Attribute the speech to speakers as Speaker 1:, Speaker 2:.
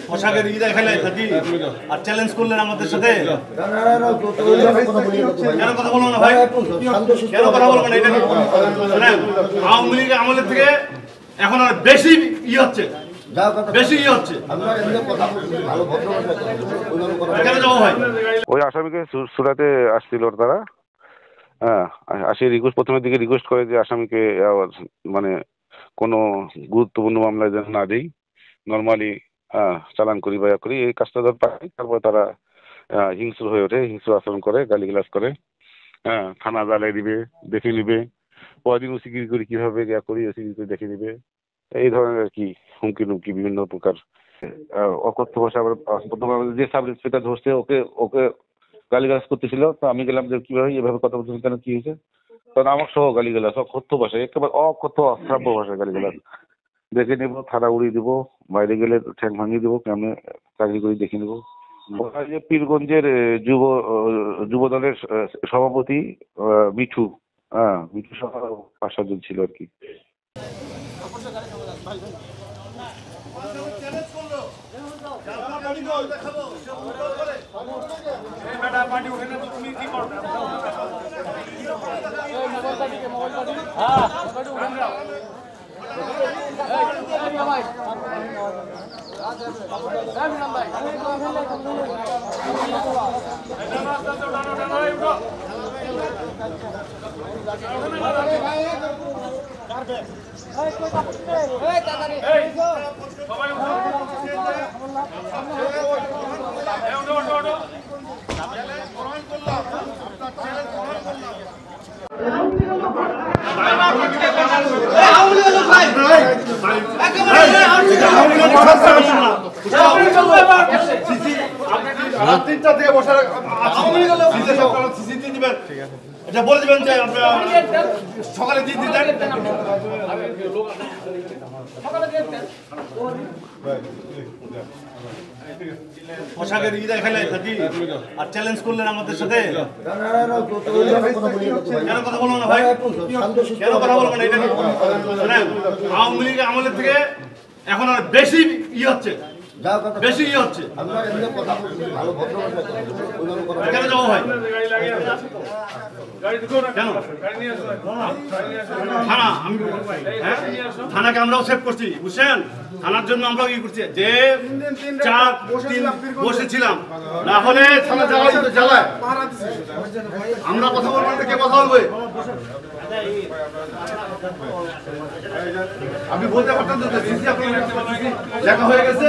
Speaker 1: পোশাকের ঈদ খেলে থাকি আর চ্যালেঞ্জ করলেন আমাদের সাথে। কেন কথা বলবো না ভাই? কেন কথা বলবো না? এটা আওয়ামী লীগ আমলের থেকে এখন আর বেশি হচ্ছে, বেশি হচ্ছে। কেন যাবো ভাই?
Speaker 2: ওই আসামিকে সুরাতে আসছিল তারা, হ্যাঁ, আসে রিকোয়েস্ট, প্রথমের দিকে রিকোয়েস্ট করে যে আসামিকে মানে কোনো গুরুত্বপূর্ণ মামলায় যেন না দেই, নর্মালি চালান করি বা করি, এই কাজটা ধর পাই। তারপর তারা হিংস্র হয়ে ওঠে, হিংস্র আচরণ করে, গালিগালাজ করে, হ্যাঁ, থানা জ্বালিয়ে দিবে, দেখে নিবে, পরদিন ওসিগিরি করি কিভাবে করি, ওসিগিরি করে দেখে নিবে, এই ধরনের আর কি হুমকি টুমকি বিভিন্ন প্রকার অকথ্য ভাষা। আবার যে সাব ইন্সপেক্টর ধরছে ওকে ওকে গালিগালাজ করতেছিল, তো আমি গেলাম যে কিভাবে এভাবে কথা বলছেন, কেন কি হয়েছে, তখন আমার সহ গালিগালাজ, অকথ্য ভাষায়, একেবারে অকথ্য অশ্রাব্য ভাষায় গালিগালাজ। দেখে নেবো, থানা উড়িয়ে দিব, বাইরে গেলে ঠ্যাং ভাঙিয়ে দেবো, কেমন চাকরি করে দেখে নেবো। যে পীরগঞ্জের যুব দলের সভাপতি মিঠু, মিঠু সহ 5-7 জন ছিল আর কি।
Speaker 1: এটা বলে দিবেন যে আপনারা সকালে দিয়ে দিতেন। পোশাকের ঈদ খেলে থাকি আর চ্যালেঞ্জ করলেন আমাদের সাথে। কেন কথা বলবো না ভাই? কেন কথা বলবো না? এটা আওয়ামী লীগ আমলের থেকে এখন আর বেশি হচ্ছে, বেশি হচ্ছে। কেন যাবো ভাই? কেন থানা? আমি থানাকে আমরাও সেভ করছি, বুঝছেন? থানার জন্য আমরাও ই করছি, যে 4-3 বসেছিলাম, না হলে থানা জ্বালায়। আমরা কথা বলবো না, কে কথা বলবে? আপনি বলতে পারতেন তো লেখা হয়ে গেছে।